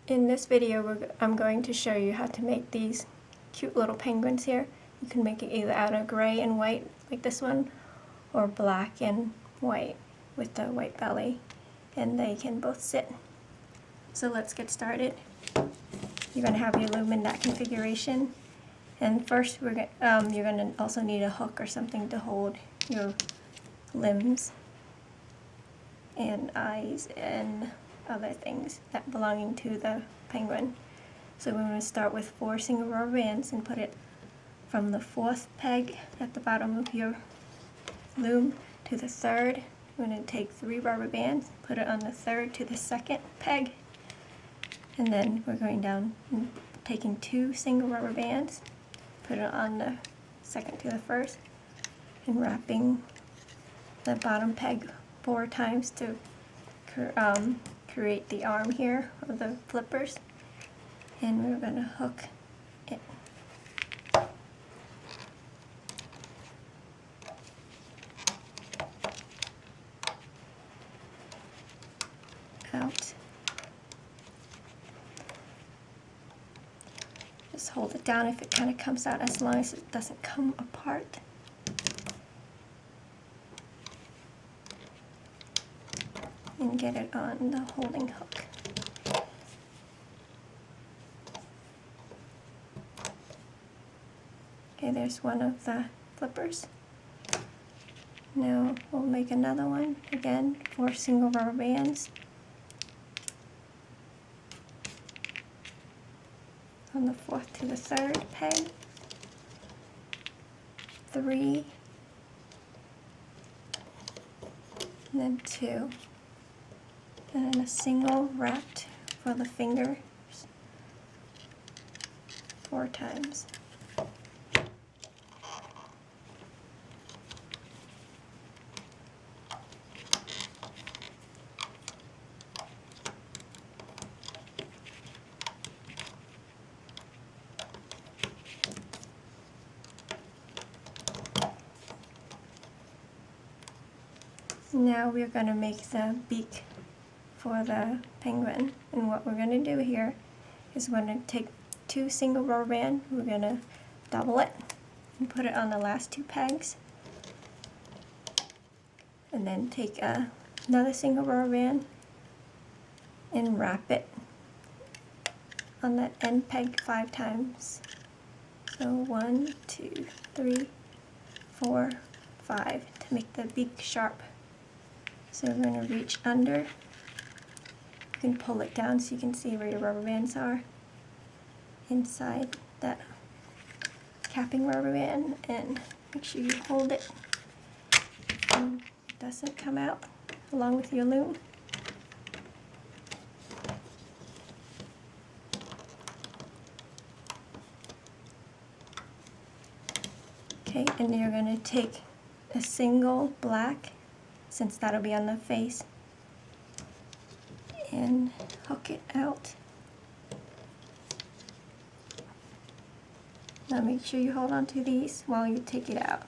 In this video, I'm going to show you how to make these cute little penguins here. You can make it either out of gray and white, like this one, or black and white with the white belly, and they can both sit. So let's get started. You're going to have your loom in that configuration, and first you're going to also need a hook or something to hold your limbs and eyes and other things that belonging to the penguin. So we're going to start with 4 single rubber bands and put it from the 4th peg at the bottom of your loom to the 3rd. We're going to take 3 rubber bands, put it on the 3rd to the 2nd peg, and then we're going down and taking 2 single rubber bands, put it on the 2nd to the 1st, and wrapping the bottom peg 4 times to create the arm here of the flippers, and we're going to hook it. Out. Just hold it down if it kind of comes out, as long as it doesn't come apart. And get it on the holding hook. Okay, there's one of the flippers. Now we'll make another one. Again, 4 single rubber bands on the 4th to the 3rd peg, 3, and then 2. And then a single wrapped for the fingers 4 times. Now we're going to make the beak for the penguin, and what we're going to do here is we're going to take 2 single rubber bands, we're going to double it and put it on the last 2 pegs, and then take another single rubber band and wrap it on that end peg 5 times. So 1, 2, 3, 4, 5 to make the beak sharp. So we're going to reach under. You can pull it down so you can see where your rubber bands are inside that capping rubber band, and make sure you hold it and it doesn't come out along with your loom. Okay, and you're going to take a single black, since that'll be on the face, and hook it out. Now make sure you hold on to these while you take it out.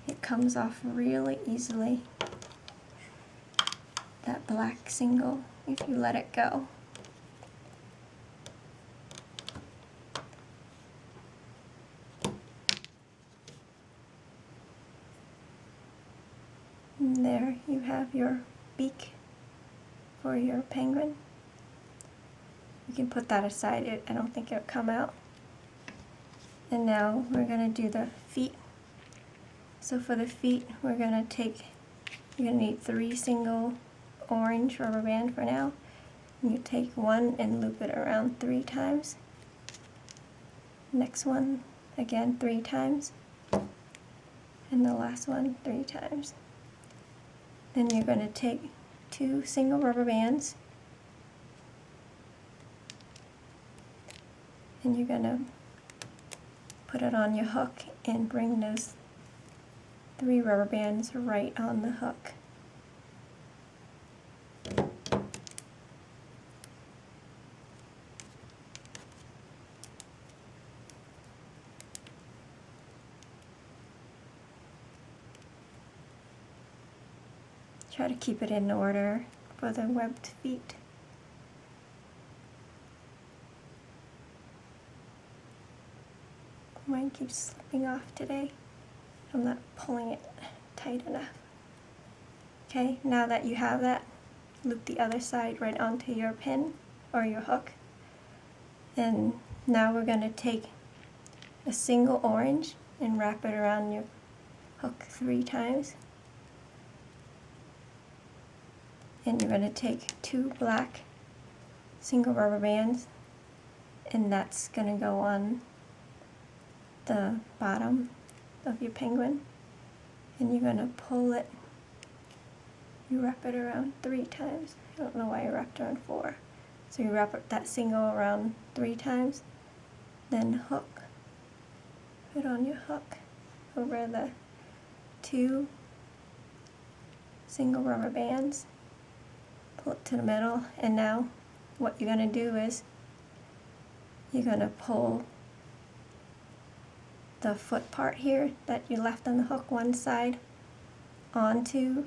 It comes off really easily, that black single, if you let it go. And there you have your beak for your penguin. You can put that aside, I don't think it'll come out. And now we're going to do the feet. So for the feet, you're going to need 3 single orange rubber band for now. You take 1 and loop it around 3 times. Next one, again 3 times. And the last one 3 times. Then you're going to take 2 single rubber bands, and you're going to put it on your hook and bring those 3 rubber bands right on the hook. Try to keep it in order for the webbed feet. Mine keeps slipping off today. I'm not pulling it tight enough. Okay, now that you have that, loop the other side right onto your pin or your hook. And now we're going to take a single orange and wrap it around your hook 3 times. And you're going to take 2 black single rubber bands, and that's going to go on the bottom of your penguin. And you're going to pull it. You wrap it around 3 times. I don't know why I wrapped around 4. So you wrap that single around 3 times, then hook. Put on your hook over the 2 single rubber bands. Pull it to the middle, and now what you're going to do is you're going to pull the foot part here that you left on the hook one side onto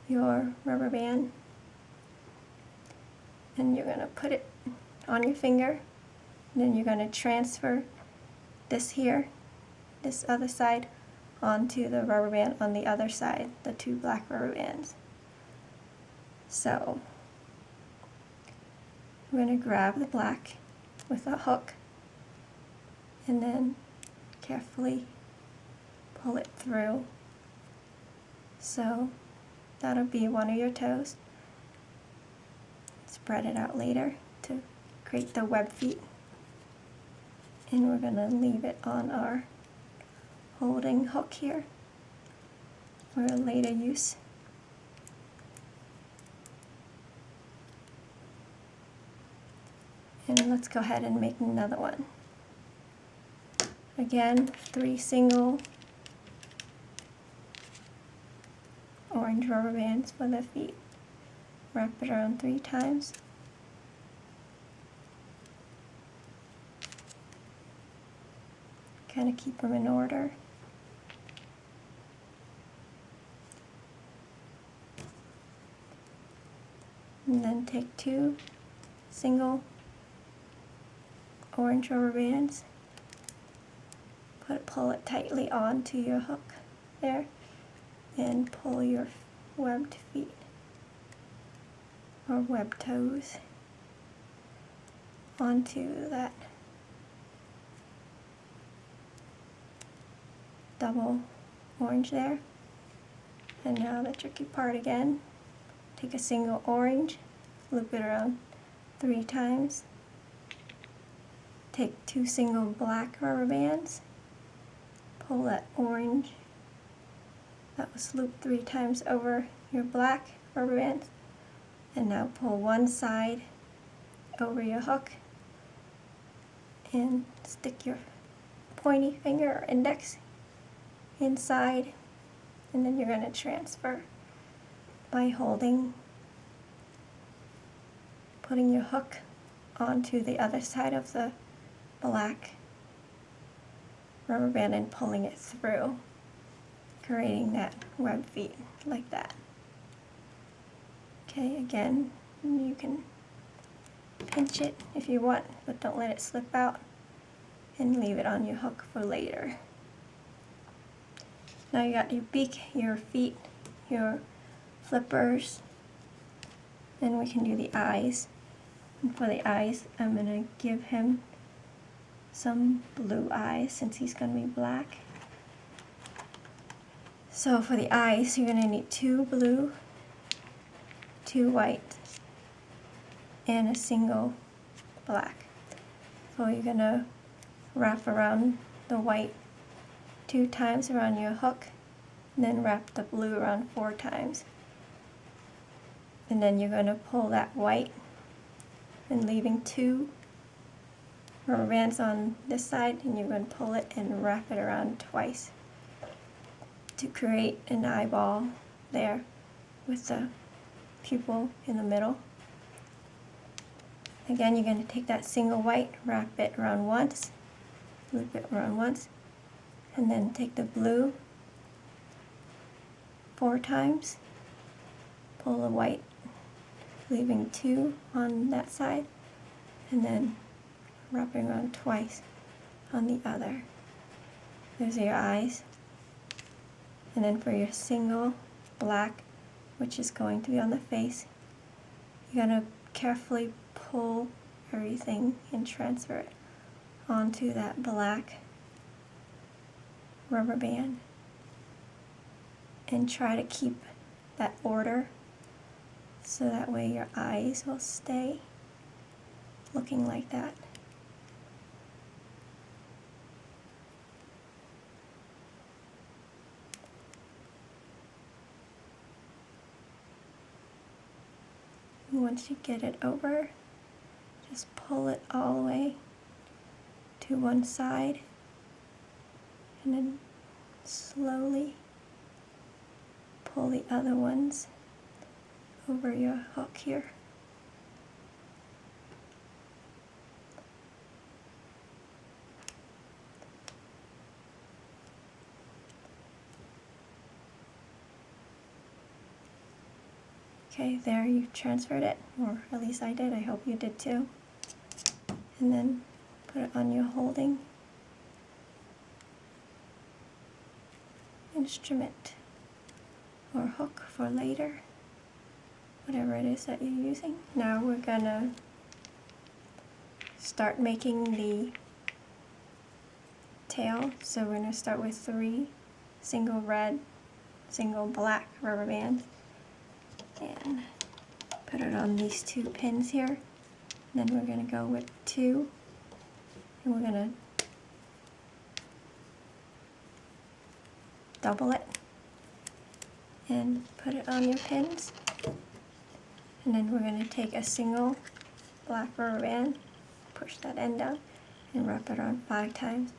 your rubber band, and you're going to put it on your finger, and then you're going to transfer this here, this other side, onto the rubber band on the other side, the 2 black rubber bands. So we're going to grab the black with a hook and then carefully pull it through. So that'll be one of your toes. Spread it out later to create the web feet. And we're going to leave it on our holding hook here for a later use. And let's go ahead and make another one. Again, 3 single orange rubber bands for the feet. Wrap it around 3 times. Kind of keep them in order. And then take 2 single orange rubber bands, pull it tightly onto your hook there, and pull your webbed feet or webbed toes onto that double orange there. And now the tricky part again, take a single orange, loop it around 3 times. Take 2 single black rubber bands, pull that orange that was looped 3 times over your black rubber bands, and now pull one side over your hook and stick your pointy finger or index inside, and then you're going to transfer by putting your hook onto the other side of the black rubber band and pulling it through, creating that web feet like that. Okay, again, you can pinch it if you want, but don't let it slip out, and leave it on your hook for later. Now you got your beak, your feet, your flippers, and we can do the eyes. And for the eyes, I'm going to give him some blue eyes since he's going to be black. So for the eyes, you're going to need 2 blue, 2 white, and a single black. So you're going to wrap around the white 2 times around your hook, and then wrap the blue around 4 times. And then you're going to pull that white and leaving 2 rubber bands on this side, and you're going to pull it and wrap it around twice to create an eyeball there with the pupil in the middle. Again, you're going to take that single white, wrap it around once, loop it around once, and then take the blue 4 times, pull the white, leaving 2 on that side, and then wrapping around twice on the other. Those are your eyes. And then for your single black, which is going to be on the face, you're going to carefully pull everything and transfer it onto that black rubber band. And try to keep that order so that way your eyes will stay looking like that. Once you get it over, just pull it all the way to one side and then slowly pull the other ones over your hook here. Okay, there you transferred it, or at least I did. I hope you did too. And then put it on your holding instrument or hook for later, whatever it is that you're using. Now we're gonna start making the tail. So we're gonna start with 3 single red, single black rubber bands and put it on these 2 pins here. And then we're gonna go with 2 and we're gonna double it and put it on your pins. And then we're going to take a single black rubber band, push that end down, and wrap it on 5 times.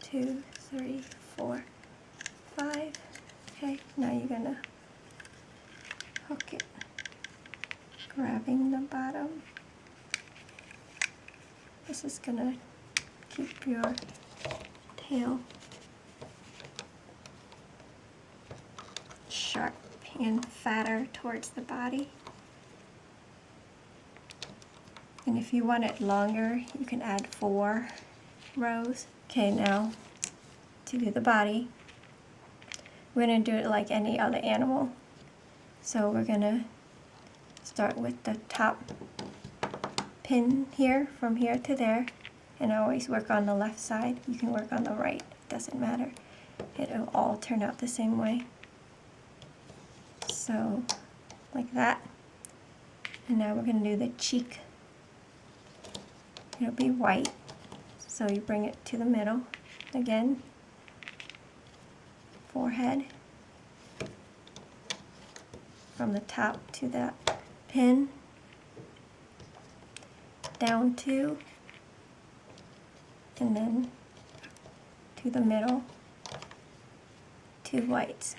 2, 3, 4, 5. Okay, now you're going to hook it, grabbing the bottom. This is going to keep your tail sharp and fatter towards the body. And if you want it longer, you can add 4 rows. Okay, now to do the body, we're going to do it like any other animal. So we're going to start with the top pin here, from here to there, and always work on the left side. You can work on the right, it doesn't matter. It'll all turn out the same way. So, like that. And now we're going to do the cheek. It'll be white. So you bring it to the middle. Again, forehead. From the top to that pin. Down 2. And then to the middle. 2 whites.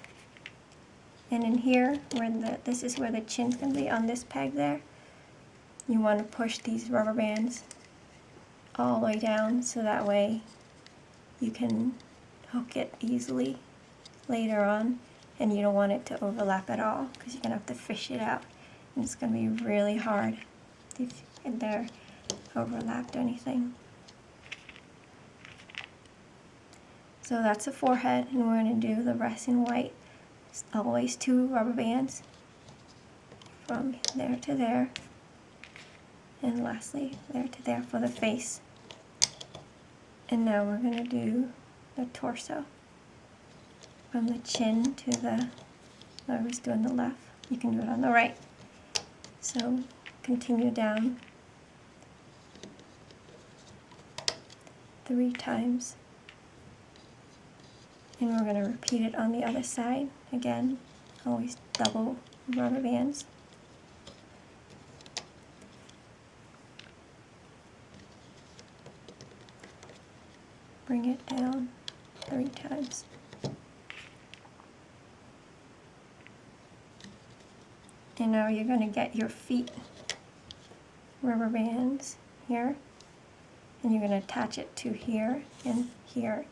And in here, where this is where the chin's going to be on this peg there, you want to push these rubber bands all the way down so that way you can hook it easily later on, and you don't want it to overlap at all because you're going to have to fish it out, and it's going to be really hard if they're overlapped or anything. So that's the forehead, and we're going to do the rest in white. Always 2 rubber bands from there to there, and lastly there to there for the face. And now we're going to do the torso from the chin to the, I was doing the left, you can do it on the right. So continue down 3 times. And we're going to repeat it on the other side. Again, always double rubber bands. Bring it down 3 times. And now you're going to get your feet rubber bands here. And you're going to attach it to here and here.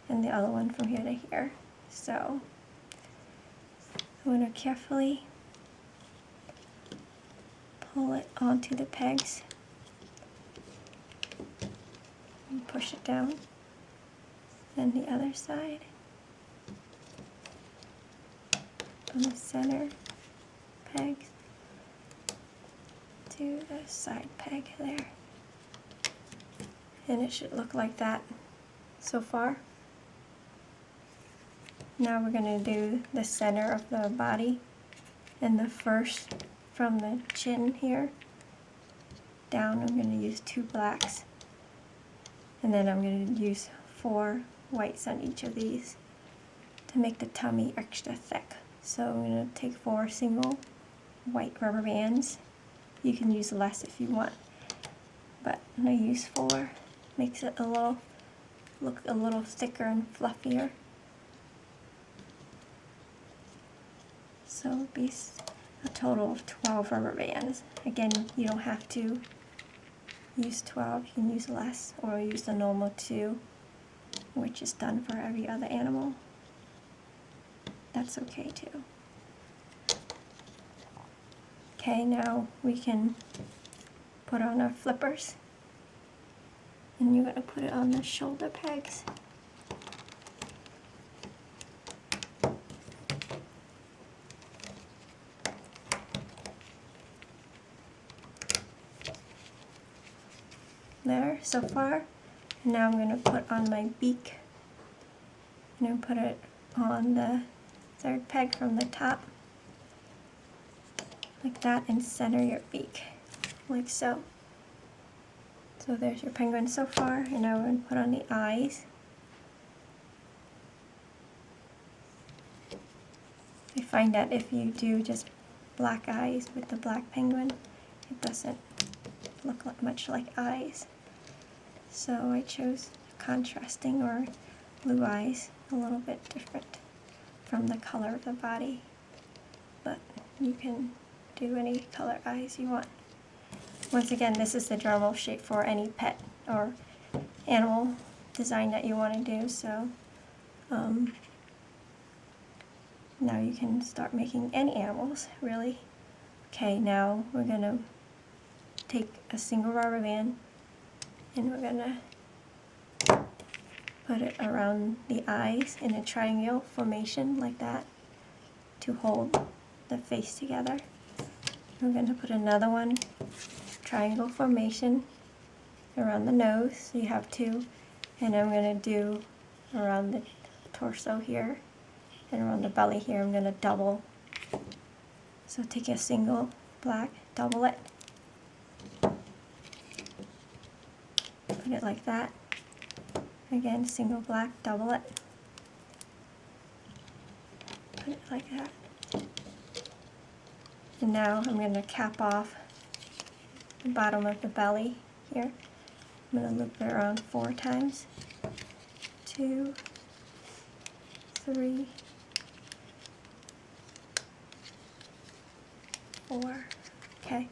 And the other one from here to here. So I'm going to carefully pull it onto the pegs and push it down. Then the other side. From the center pegs to the side peg there. And it should look like that so far. Now we're going to do the center of the body, and the first from the chin here down I'm going to use 2 blacks, and then I'm going to use 4 whites on each of these to make the tummy extra thick. So I'm going to take 4 single white rubber bands. You can use less if you want, but I'm going to use 4. Makes it look a little thicker and fluffier. So it'll be a total of 12 rubber bands. Again, you don't have to use 12, you can use less, or use the normal 2, which is done for every other animal. That's okay too. Okay, now we can put on our flippers. And you're going to put it on the shoulder pegs. There, so far. And now I'm going to put on my beak. I'm going to put it on the 3rd peg from the top, like that, and center your beak, like so. So there's your penguin so far, and now we're going to put on the eyes. I find that if you do just black eyes with the black penguin, it doesn't look much like eyes. So I chose contrasting or blue eyes, a little bit different from the color of the body. But you can do any color eyes you want. Once again, this is the Dremel shape for any pet or animal design that you want to do. So now you can start making any animals, really. Okay, now we're going to take a single rubber band and we're going to put it around the eyes in a triangle formation like that to hold the face together. We're going to put another one, triangle formation, around the nose, so you have 2, and I'm going to do around the torso here, and around the belly here I'm going to double. So take a single black, double it, put it like that. Again, single black, double it, put it like that. And now I'm going to cap off the bottom of the belly here. I'm going to loop it around 4 times. 2, 3, 4. Okay,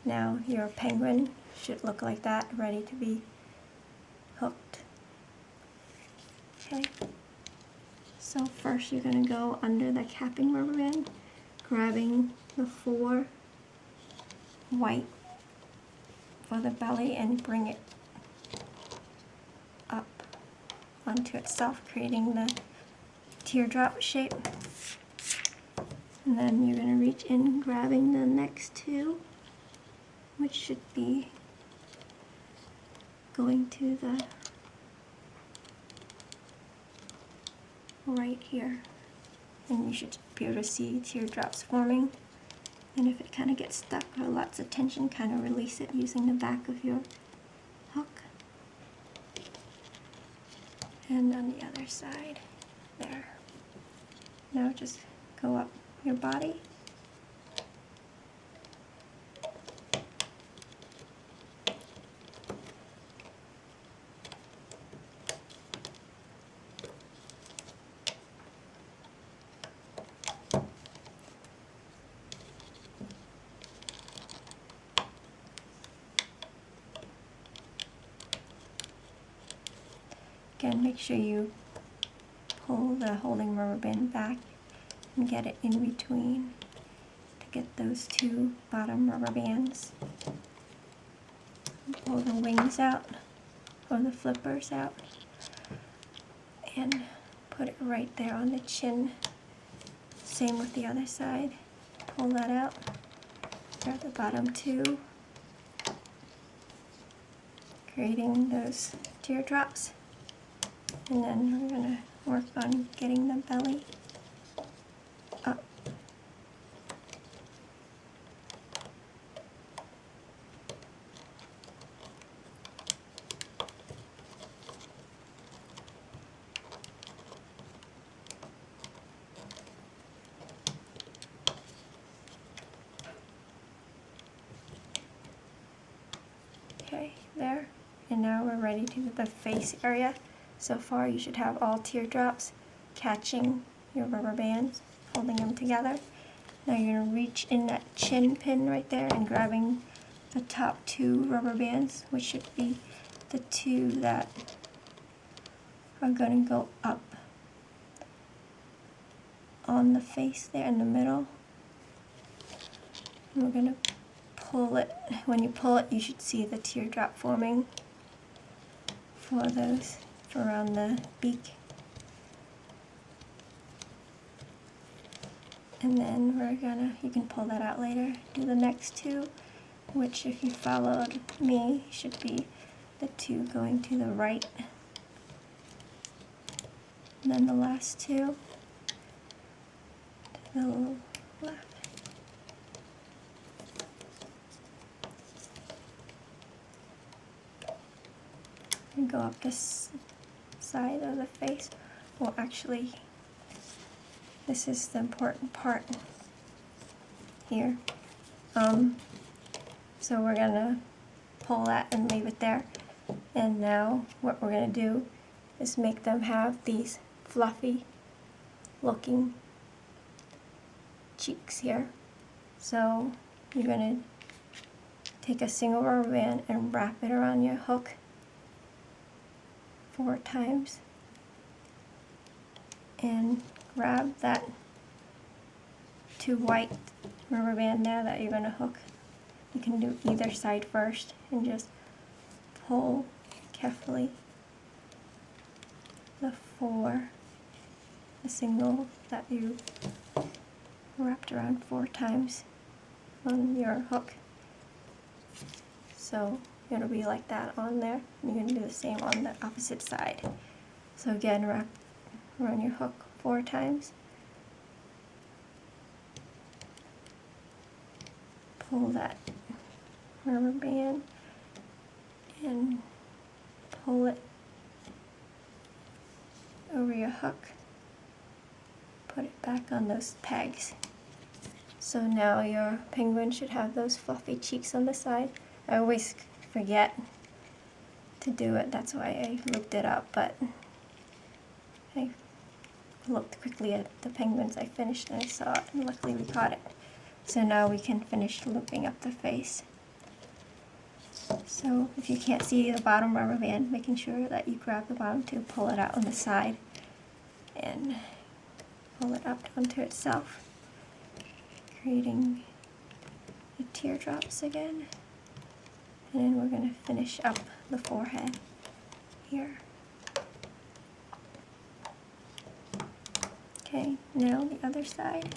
now your penguin should look like that, ready to be hooked. Okay, so first you're going to go under the capping rubber band, grabbing the 4 white for the belly and bring it up onto itself, creating the teardrop shape. And then you're going to reach in, grabbing the next 2, which should be going to the right here. And you should be able to see teardrops forming. And if it kind of gets stuck or lots of tension, kind of release it using the back of your hook. And on the other side, there. Now just go up your body. Again, make sure you pull the holding rubber band back and get it in between to get those 2 bottom rubber bands. Pull the wings out, or the flippers out. and put it right there on the chin. Same with the other side. Pull that out. Grab the bottom two, creating those teardrops. And then we're going to work on getting the belly up. Okay, there. And now we're ready to do the face area. So far you should have all teardrops catching your rubber bands, holding them together. Now you're going to reach in that chin pin right there and grabbing the top two rubber bands, which should be the two that are going to go up on the face there in the middle. And we're going to pull it. When you pull it, you should see the teardrop forming for those around the beak. And then we're gonna, you can pull that out later, do the next two, which if you followed me, should be the two going to the right. And then the last two to the left. And go up this side of the face. Well, actually, this is the important part here. So we're gonna pull that and leave it there. And now what we're gonna do is make them have these fluffy looking cheeks here. So you're gonna take a single rubber band and wrap it around your hook 4 times and grab that 2 white rubber band there that you're going to hook. You can do either side first and just pull carefully the single that you wrapped around 4 times on your hook. So it'll be like that on there. You're going to do the same on the opposite side. So again, wrap around your hook 4 times. Pull that rubber band and pull it over your hook. Put it back on those pegs. So now your penguin should have those fluffy cheeks on the side. I always forget to do it, that's why I looped it up, but I looked quickly at the penguins I finished and I saw it, and luckily we caught it. So now we can finish looping up the face. So if you can't see the bottom rubber band, making sure that you grab the bottom two, pull it out on the side, and pull it up onto itself, creating the teardrops again. And then we're going to finish up the forehead here. Okay, now the other side.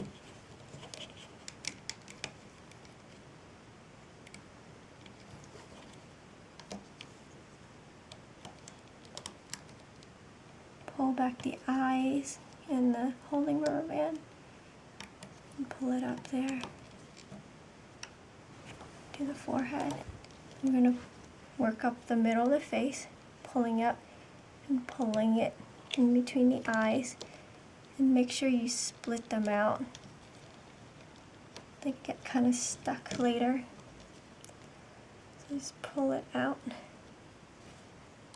Pull back the eyes and the holding rubber band and pull it up there to the forehead. You're going to work up the middle of the face, pulling up and pulling it in between the eyes, and make sure you split them out. They get kind of stuck later. So just pull it out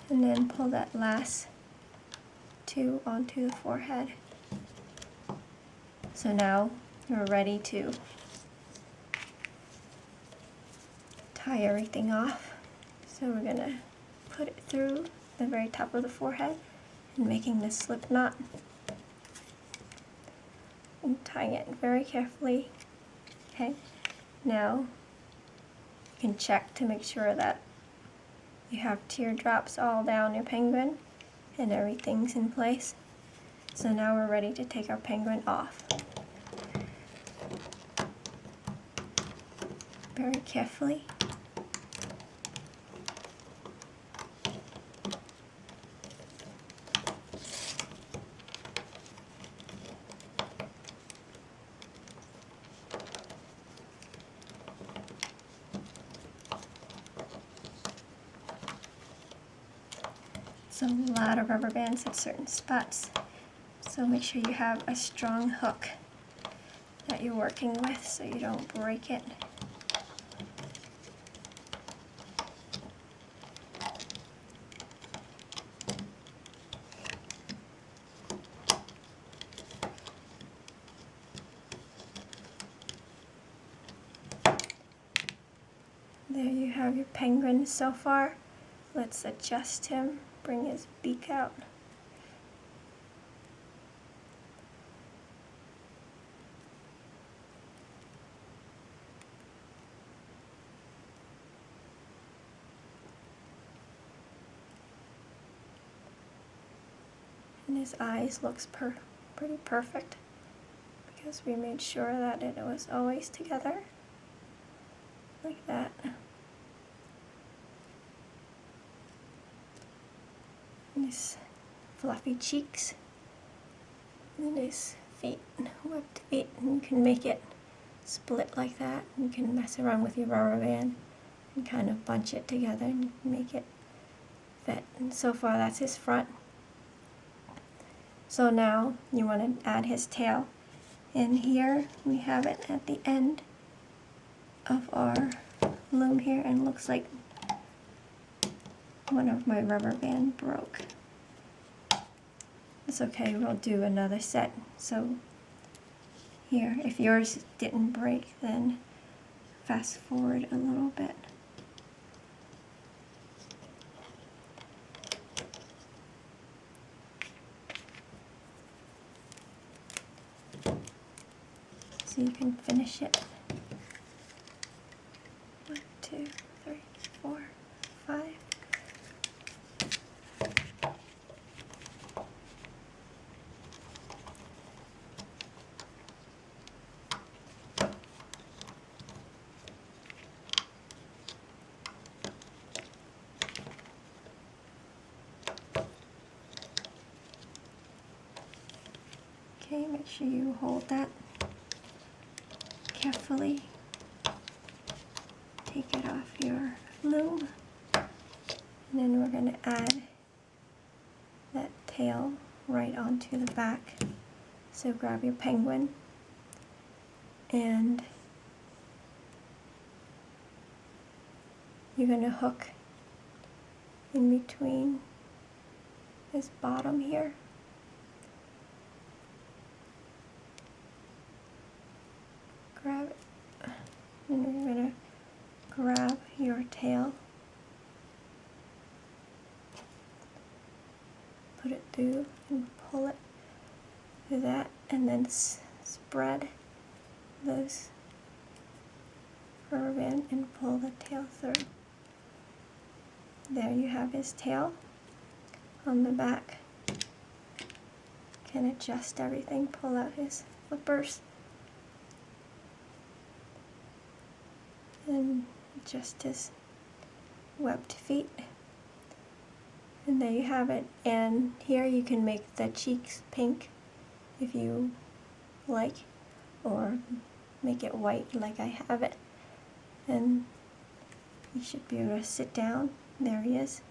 and then pull that last two onto the forehead. So now you're ready to tie everything off. So we're going to put it through the very top of the forehead and making this slip knot. And tying it very carefully. Okay, now you can check to make sure that you have teardrops all down your penguin, and everything's in place. So now we're ready to take our penguin off. Very carefully. So a lot of rubber bands at certain spots. So make sure you have a strong hook that you're working with so you don't break it. There you have your penguin so far. Let's adjust him, bring his beak out. And his eyes looks pretty perfect because we made sure that it was always together, like that. And his fluffy cheeks, and his feet, webbed feet, and you can make it split like that. You can mess around with your rubber band and kind of bunch it together and make it fit. And so far that's his front. So now you want to add his tail. And here we have it at the end of our loom here, and looks like one of my rubber band broke. It's okay, we'll do another set. So here, if yours didn't break, then fast forward a little bit. So you can finish it. 1, 2, 3, 4, 5. Okay, make sure you hold that carefully. Take it off your loom, and then we're going to add that tail right onto the back. So grab your penguin and you're going to hook in between this bottom here. Grab it, and you're going to grab your tail, put it through and pull it through that, and then spread those rubber band and pull the tail through. There you have his tail on the back. Can adjust everything, pull out his flippers, and adjust his webbed feet. And there you have it. And here you can make the cheeks pink if you like, or make it white like I have it. And you should be able to sit down. There he is.